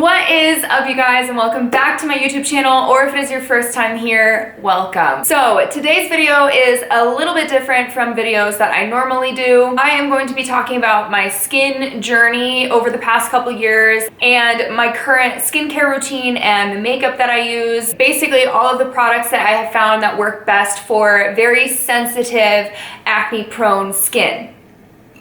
What is up, you guys, and welcome back to my YouTube channel, or if it is your first time here, welcome. So today's video is a little bit different from videos that I normally do. I am going to be talking about my skin journey over the past couple years and my current skincare routine and the makeup that I use. Basically all of the products that I have found that work best for very sensitive, acne-prone skin,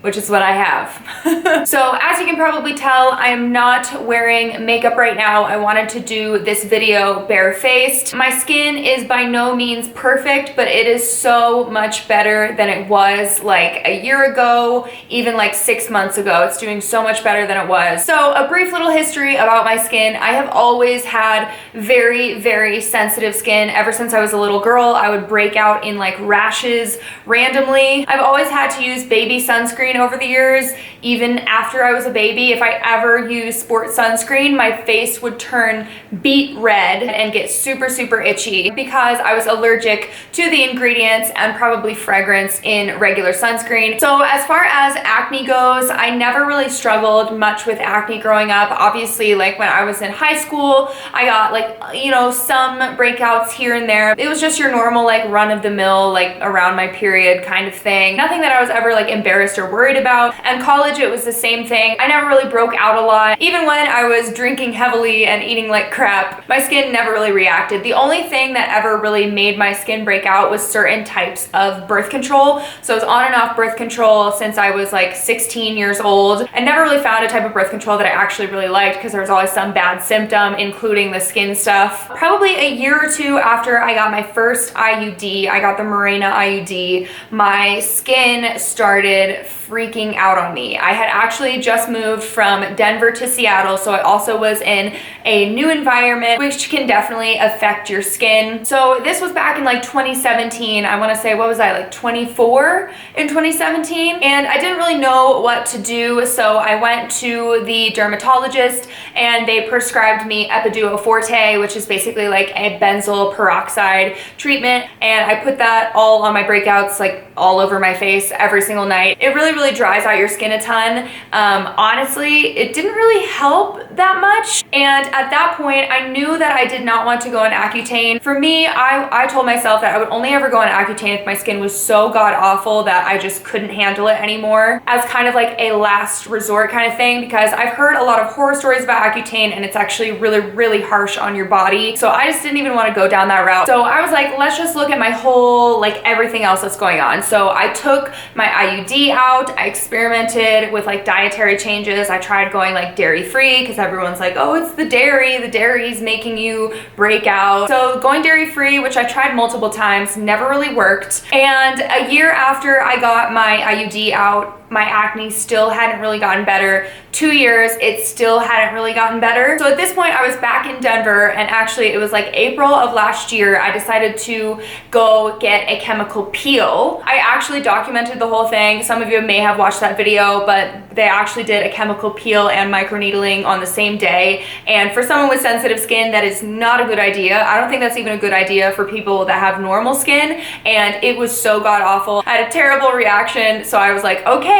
which is what I have. So as you can probably tell, I am not wearing makeup right now. I wanted to do this video barefaced. My skin is by no means perfect, but it is so much better than it was like a year ago, even like 6 months ago. It's doing so much better than it was. So a brief little history about my skin. I have always had very, very sensitive skin. Ever since I was a little girl, I would break out in like rashes randomly. I've always had to use baby sunscreen over the years. Even after I was a baby, if I ever used sport sunscreen, my face would turn beet red and get super, super itchy because I was allergic to the ingredients and probably fragrance in regular sunscreen. So as far as acne goes, I never really struggled much with acne growing up. Obviously, like when I was in high school, I got like, you know, some breakouts here and there. It was just your normal like run of the mill, like around my period kind of thing. Nothing that I was ever like embarrassed or worried about. And college, it was the same thing. I never really broke out a lot. Even when I was drinking heavily and eating like crap, my skin never really reacted. The only thing that ever really made my skin break out was certain types of birth control. So I was on and off birth control since I was like 16 years old, and never really found a type of birth control that I actually really liked because there was always some bad symptom, including the skin stuff. Probably a year or two after I got my first IUD, I got the Mirena IUD, my skin started freaking out on me. I had actually just moved from Denver to Seattle, so I also was in a new environment, which can definitely affect your skin. So this was back in like 2017. I want to say, what was I, like 24 in 2017? And I didn't really know what to do, so I went to the dermatologist and they prescribed me Epiduo Forte, which is basically like a benzoyl peroxide treatment, and I put that all on my breakouts, like all over my face every single night. It really dries out your skin a ton. Honestly, it didn't really help that much. And at that point, I knew that I did not want to go on Accutane. For me, I told myself that I would only ever go on Accutane if my skin was so god awful that I just couldn't handle it anymore, as kind of like a last resort kind of thing, because I've heard a lot of horror stories about Accutane and it's actually really harsh on your body. So I just didn't even want to go down that route. So I was like, let's just look at my whole, like everything else that's going on. So I took my IUD out. I experimented with like dietary changes. I tried going like dairy free because everyone's like, oh, it's the dairy's making you break out. So going dairy free, which I tried multiple times, never really worked. And a year after I got my IUD out, my acne still hadn't really gotten better. 2 years, it still hadn't really gotten better. So at this point, I was back in Denver, and actually it was like April of last year, I decided to go get a chemical peel. I actually documented the whole thing. Some of you may have watched that video, but they actually did a chemical peel and microneedling on the same day. And for someone with sensitive skin, that is not a good idea. I don't think that's even a good idea for people that have normal skin. And it was so god awful. I had a terrible reaction. So I was like, okay,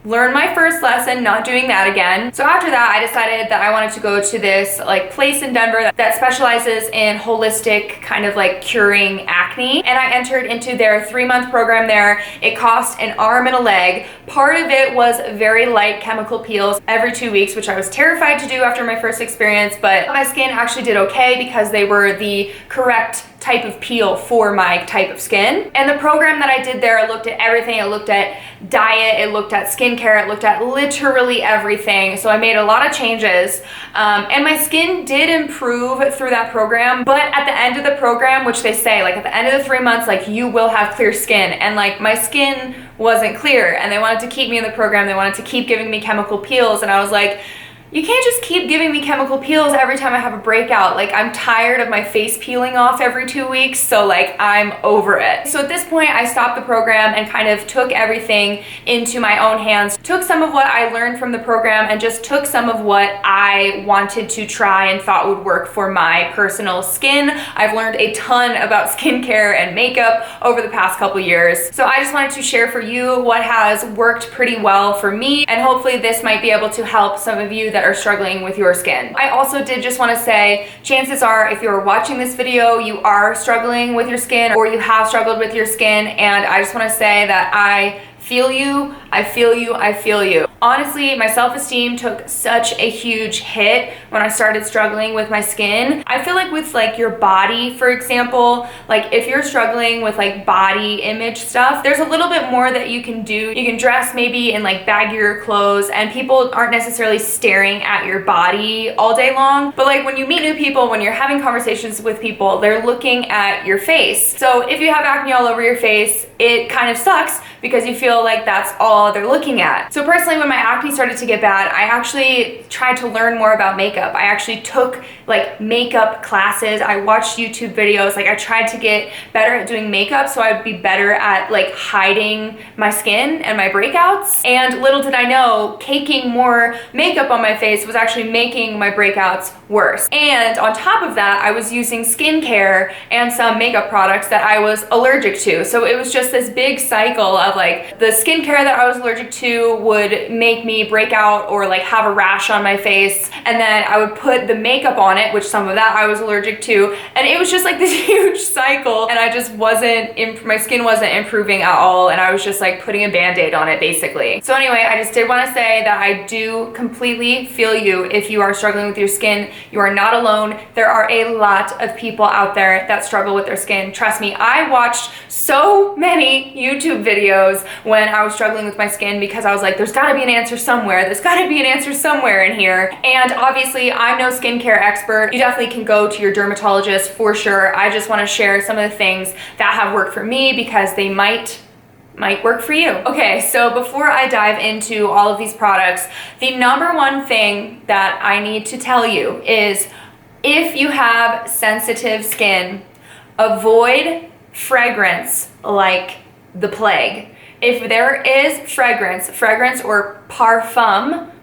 learn my first lesson, not doing that again. So after that, I decided that I wanted to go to this like place in Denver that specializes in holistic kind of like curing acne. And I entered into their 3-month program there. It cost an arm and a leg. Part of it was very light chemical peels every 2 weeks, which I was terrified to do after my first experience, but my skin actually did okay because they were the correct type of peel for my type of skin. And the program that I did there, looked at everything. It looked at diet, it looked at skincare, it looked at literally everything. So I made a lot of changes, and my skin did improve through that program. But at the end of the program, which they say like at the end of the 3 months, like you will have clear skin, and like my skin wasn't clear, and they wanted to keep me in the program. They wanted to keep giving me chemical peels, and I was like, you can't just keep giving me chemical peels every time I have a breakout. Like, I'm tired of my face peeling off every 2 weeks, so like I'm over it. So at this point, I stopped the program and kind of took everything into my own hands. Took some of what I learned from the program and just took some of what I wanted to try and thought would work for my personal skin. I've learned a ton about skincare and makeup over the past couple years. So I just wanted to share for you what has worked pretty well for me, and hopefully this might be able to help some of you that that are struggling with your skin. I also did just want to say, chances are if you're watching this video, you are struggling with your skin or you have struggled with your skin, and I just want to say that I feel you, I feel you, I feel you. Honestly, my self-esteem took such a huge hit when I started struggling with my skin. I feel like with like your body, for example, like if you're struggling with like body image stuff, there's a little bit more that you can do. You can dress maybe in like baggier clothes and people aren't necessarily staring at your body all day long. But like when you meet new people, when you're having conversations with people, they're looking at your face. So if you have acne all over your face, it kind of sucks because you feel like that's all they're looking at. So personally, when my acne started to get bad, I actually tried to learn more about makeup. I actually took like makeup classes. I watched YouTube videos. Like I tried to get better at doing makeup so I'd be better at like hiding my skin and my breakouts. And little did I know, caking more makeup on my face was actually making my breakouts worse. And on top of that, I was using skincare and some makeup products that I was allergic to. So it was just this big cycle of like the skincare that I was allergic to would make me break out or like have a rash on my face, and then I would put the makeup on it, which some of that I was allergic to, and it was just like this huge cycle, and I just my skin wasn't improving at all, and I was just like putting a band-aid on it basically. So anyway, I just did want to say that I do completely feel you if you are struggling with your skin. You are not alone. There are a lot of people out there that struggle with their skin. Trust me, I watched so many YouTube videos when I was struggling with my skin because I was like, there's gotta be an answer somewhere. There's gotta be an answer somewhere in here. And obviously I'm no skincare expert. You definitely can go to your dermatologist for sure. I just wanna share some of the things that have worked for me because they might work for you. Okay, so before I dive into all of these products, the number one thing that I need to tell you is if you have sensitive skin, avoid fragrance like the plague. If there is fragrance or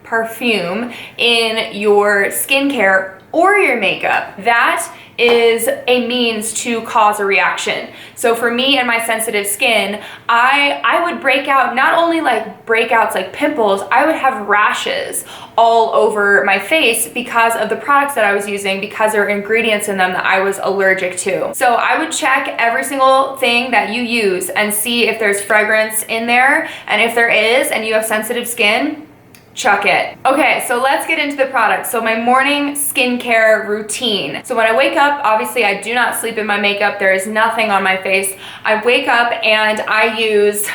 perfume in your skincare or your makeup, that is a means to cause a reaction. So for me and my sensitive skin, I would break out, not only like breakouts like pimples, I would have rashes all over my face because of the products that I was using, because there were ingredients in them that I was allergic to. So I would check every single thing that you use and see if there's fragrance in there, and if there is and you have sensitive skin, chuck it. Okay, so let's get into the products. So my morning skincare routine. So when I wake up, obviously I do not sleep in my makeup. There is nothing on my face. I wake up and I use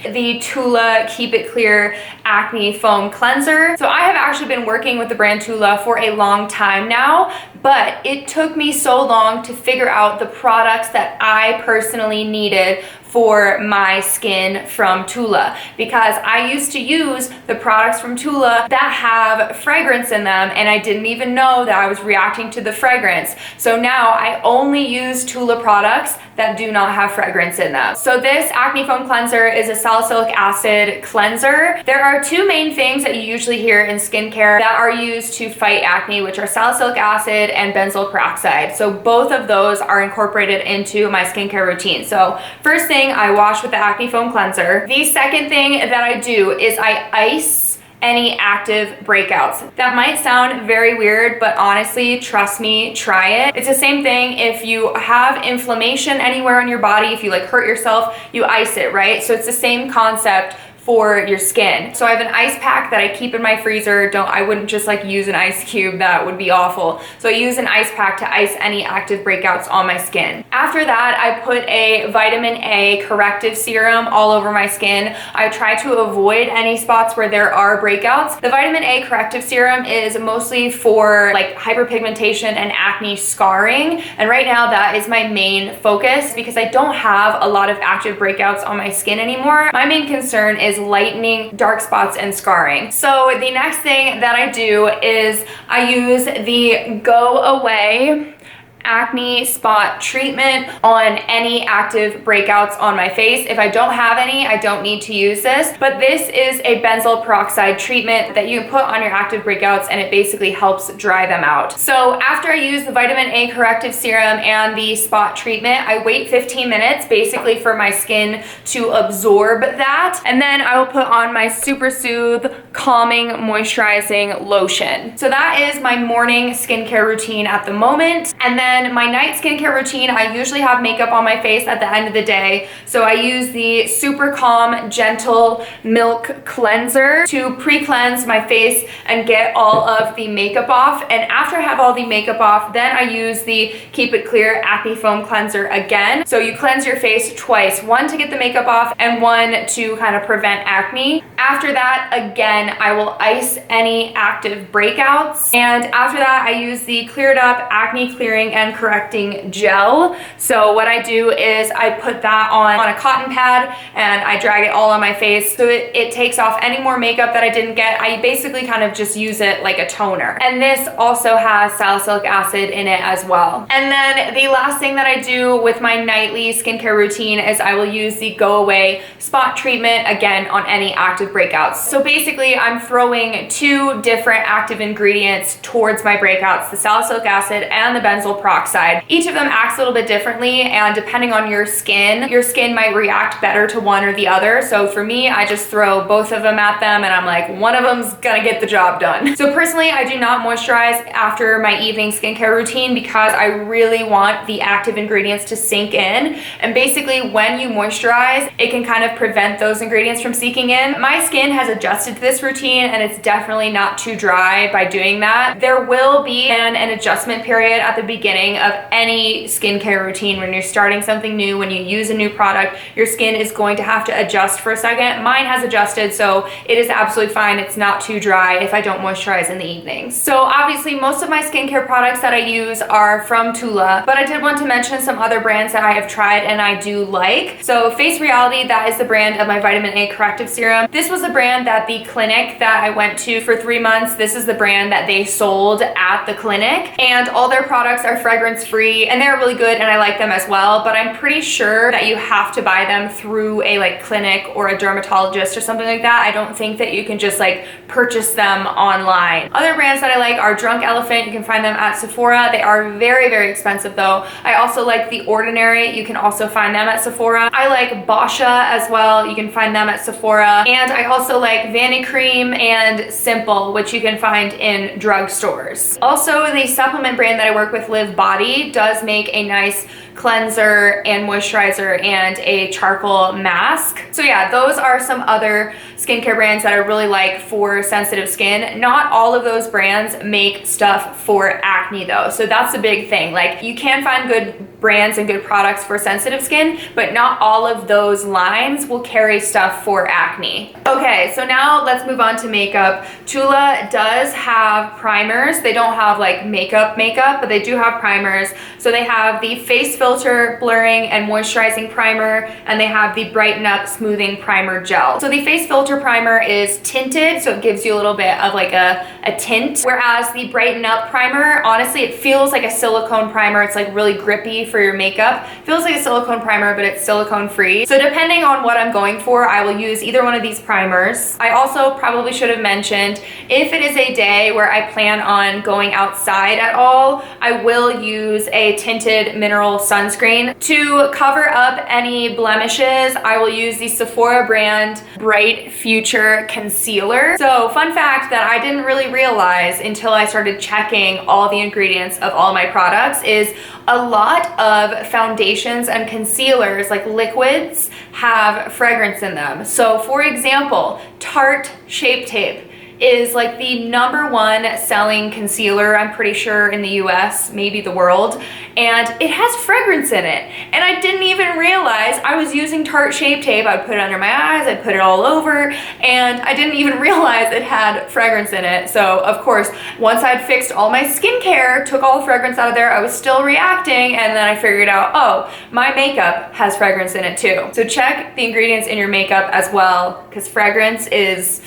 the Tula Keep It Clear Acne Foam Cleanser. So I have actually been working with the brand Tula for a long time now, but it took me so long to figure out the products that I personally needed for my skin from Tula, because I used to use the products from Tula that have fragrance in them and I didn't even know that I was reacting to the fragrance. So now I only use Tula products that do not have fragrance in them. So this Acne Foam Cleanser is a salicylic acid cleanser. There are two main things that you usually hear in skincare that are used to fight acne, which are salicylic acid and benzoyl peroxide. So both of those are incorporated into my skincare routine. So first thing, I wash with the Acne Foam Cleanser. The second thing that I do is I ice any active breakouts. That might sound very weird, but honestly, trust me, try it. It's the same thing if you have inflammation anywhere on your body, if you like hurt yourself, you ice it, right? So it's the same concept for your skin. So I have an ice pack that I keep in my freezer. I wouldn't just like use an ice cube, that would be awful. So I use an ice pack to ice any active breakouts on my skin. After that, I put a vitamin A corrective serum all over my skin. I try to avoid any spots where there are breakouts. The vitamin A corrective serum is mostly for like hyperpigmentation and acne scarring. And right now that is my main focus because I don't have a lot of active breakouts on my skin anymore. My main concern is lightening dark spots and scarring. So the next thing that I do is I use the Go Away acne spot treatment on any active breakouts on my face. If I don't have any, I don't need to use this, but this is a benzoyl peroxide treatment that you can put on your active breakouts and it basically helps dry them out. So after I use the vitamin A corrective serum and the spot treatment, I wait 15 minutes basically for my skin to absorb that, and then I will put on my Super Soothe calming moisturizing lotion. So that is my morning skincare routine at the moment. And then my night skincare routine, I usually have makeup on my face at the end of the day. So I use the Super Calm Gentle Milk Cleanser to pre-cleanse my face and get all of the makeup off. And after I have all the makeup off, then I use the Keep It Clear Acne Foam Cleanser again. So you cleanse your face twice, one to get the makeup off and one to kind of prevent acne. After that, again, I will ice any active breakouts. And after that, I use the Cleared Up Acne Clearing and Correcting Gel. So what I do is I put that on a cotton pad and I drag it all on my face. So it takes off any more makeup that I didn't get. I basically kind of just use it like a toner. And this also has salicylic acid in it as well. And then the last thing that I do with my nightly skincare routine is I will use the Go Away Spot Treatment again on any active breakouts. So basically I'm throwing two different active ingredients towards my breakouts, the salicylic acid and the benzoyl peroxide. Each of them acts a little bit differently, and depending on your skin might react better to one or the other. So for me, I just throw both of them at them and I'm like, one of them's gonna get the job done. So personally, I do not moisturize after my evening skincare routine because I really want the active ingredients to sink in. And basically when you moisturize, it can kind of prevent those ingredients from sinking in. My skin has adjusted to this routine and it's definitely not too dry by doing that. There will be an adjustment period at the beginning of any skincare routine. When you're starting something new, when you use a new product, your skin is going to have to adjust for a second. Mine has adjusted, so it is absolutely fine. It's not too dry if I don't moisturize in the evenings. So obviously most of my skincare products that I use are from Tula, but I did want to mention some other brands that I have tried and I do like. So Face Reality, that is the brand of my vitamin A corrective serum. This was a brand that the clinic that I went to for 3 months, this is the brand that they sold at the clinic, and all their products are fragrance free and they're really good and I like them as well, but I'm pretty sure that you have to buy them through a clinic or a dermatologist or something like that. I don't think that you can just purchase them online. Other brands that I like are Drunk Elephant. You can find them at Sephora. They are very, very expensive though. I also like The Ordinary. You can also find them at Sephora. I like Basha as well. You can find them at Sephora. And I also like Vanity Cream and Simple, which you can find in drugstores. Also, the supplement brand that I work with, Live Body, does make a nice cleanser and moisturizer and a charcoal mask. So yeah, those are some other skincare brands that I really like for sensitive skin. Not all of those brands make stuff for acne though, so that's the big thing. You can find good brands and good products for sensitive skin, but not all of those lines will carry stuff for acne. Okay, so now let's move on to makeup. Tula does have primers. They don't have makeup, but they do have primers. So they have the Face Filter Blurring and Moisturizing Primer, and they have the Brighten Up Smoothing Primer Gel. So the Face Filter Primer is tinted, so it gives you a little bit of a tint, whereas the Brighten Up Primer, honestly, it feels like a silicone primer. It's really grippy for your makeup. It feels like a silicone primer, but it's silicone free. So depending on what I'm going for, I will use either one of these primers. I also probably should have mentioned, if it is a day where I plan on going outside at all, I will use a tinted mineral sunscreen. To cover up any blemishes, I will use the Sephora brand Bright Future Concealer. So fun fact that I didn't really realize until I started checking all the ingredients of all my products is a lot of foundations and concealers, liquids, have fragrance in them. So for example, Tarte Shape Tape is the #1 selling concealer, I'm pretty sure, in the US, maybe the world, and it has fragrance in it. And I didn't even realize I was using Tarte Shape Tape. I'd put it under my eyes, I'd put it all over, and I didn't even realize it had fragrance in it. So of course, once I'd fixed all my skincare, took all the fragrance out of there, I was still reacting, and then I figured out, oh, my makeup has fragrance in it too. So check the ingredients in your makeup as well, because fragrance is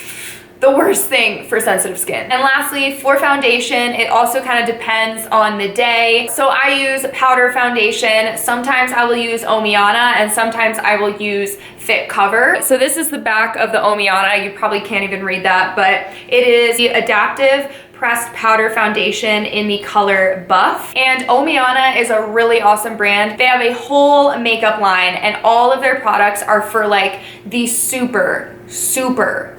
the worst thing for sensitive skin. And lastly, for foundation, it also kind of depends on the day. So I use powder foundation. Sometimes I will use Omiana and sometimes I will use Fit Cover. So this is the back of the Omiana. You probably can't even read that, but it is the Adaptive Pressed Powder Foundation in the color Buff. And Omiana is a really awesome brand. They have a whole makeup line and all of their products are for the super super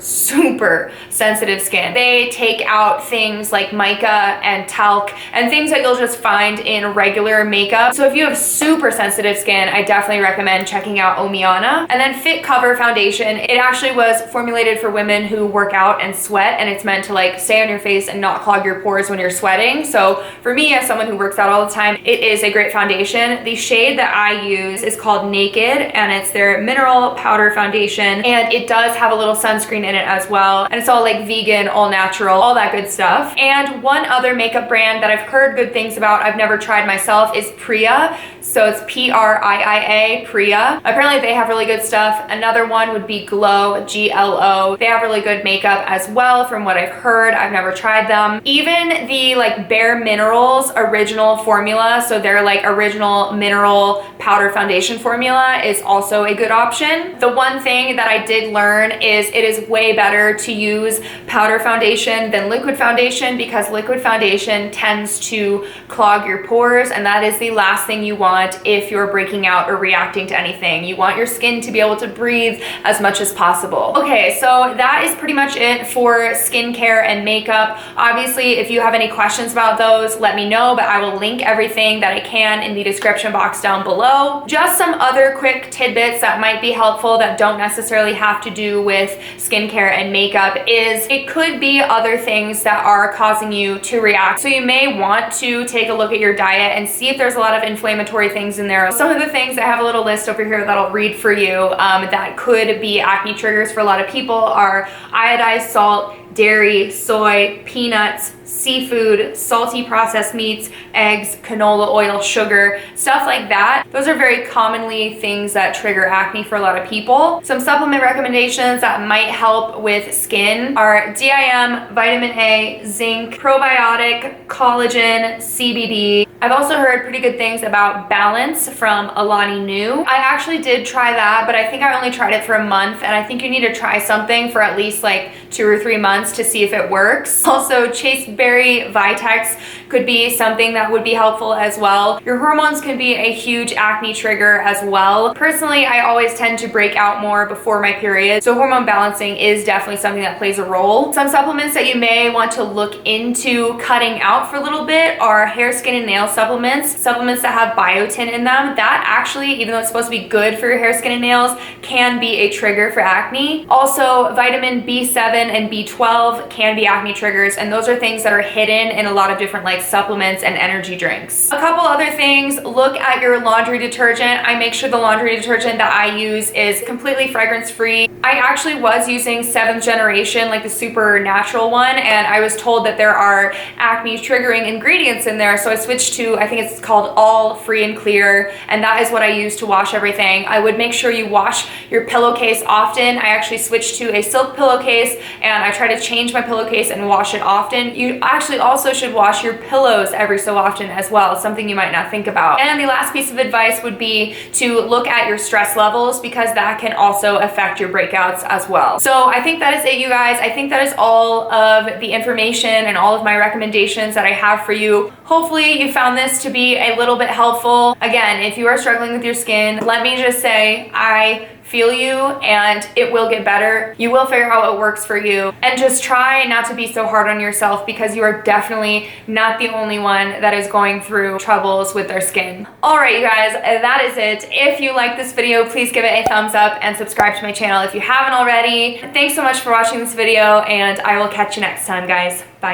sensitive skin. They take out things like mica and talc and things that you'll just find in regular makeup. So if you have super sensitive skin, I definitely recommend checking out Omiana. And then Fit Cover Foundation, it actually was formulated for women who work out and sweat, and it's meant to like stay on your face and not clog your pores when you're sweating. So for me, as someone who works out all the time, it is a great foundation. The shade that I use is called Naked, and it's their mineral powder foundation, and it does have a little sunscreen in it as well, and it's all like vegan, all natural, all that good stuff. And one other makeup brand that I've heard good things about, I've never tried myself, is Priya. So it's P-R-I-I-A, Priya. Apparently they have really good stuff. Another one would be Glow, G-L-O. They have really good makeup as well from what I've heard. I've never tried them. Even the like Bare Minerals original formula, so their like original mineral powder foundation formula, is also a good option. The one thing that I did learn is it is way better to use powder foundation than liquid foundation, because liquid foundation tends to clog your pores, and that is the last thing you want if you're breaking out or reacting to anything. You want your skin to be able to breathe as much as possible. Okay, so that is pretty much it for skincare and makeup. Obviously, if you have any questions about those, let me know, but I will link everything that I can in the description box down below. Just some other quick tidbits that might be helpful that don't necessarily have to do with skincare and makeup is it could be other things that are causing you to react. So you may want to take a look at your diet and see if there's a lot of inflammatory things in there. Some of the things, I have a little list over here that I'll read for you that could be acne triggers for a lot of people are iodized salt, dairy, soy, peanuts, seafood, salty processed meats, eggs, canola oil, sugar, stuff like that. Those are very commonly things that trigger acne for a lot of people. Some supplement recommendations that might help with skin are DIM, vitamin A, zinc, probiotic, collagen, CBD. I've also heard pretty good things about Balance from Alani Nu. I actually did try that, but I think I only tried it for a month, and I think you need to try something for at least like 2 or 3 months to see if it works. Also, Chaseberry Vitex could be something that would be helpful as well. Your hormones can be a huge acne trigger as well. Personally, I always tend to break out more before my period, so hormone balancing is definitely something that plays a role. Some supplements that you may want to look into cutting out for a little bit are hair, skin, and nail supplements. Supplements that have biotin in them, that actually, even though it's supposed to be good for your hair, skin, and nails, can be a trigger for acne. Also, vitamin B7 and B12 can be acne triggers, and those are things that are hidden in a lot of different like supplements and energy drinks. A couple other things, look at your laundry detergent. I make sure the laundry detergent that I use is completely fragrance free. I actually was using 7th generation, like the super natural one, and I was told that there are acne triggering ingredients in there, so I switched to, I think it's called All Free and Clear, and that is what I use to wash everything. I would make sure you wash your pillowcase often. I actually switched to a silk pillowcase, and I try to change my pillowcase and wash it often. You actually also should wash your pillows every so often as well, something you might not think about. And the last piece of advice would be to look at your stress levels, because that can also affect your breakouts as well. So I think that is it, you guys. I think that is all of the information and all of my recommendations that I have for you. Hopefully you found this to be a little bit helpful. Again, if you are struggling with your skin, let me just say I feel you, and it will get better. You will figure out what works for you, and just try not to be so hard on yourself, because you are definitely not the only one that is going through troubles with their skin. All right, you guys, that is it. If you like this video, please give it a thumbs up and subscribe to my channel if you haven't already. Thanks so much for watching this video, and I will catch you next time, guys. Bye.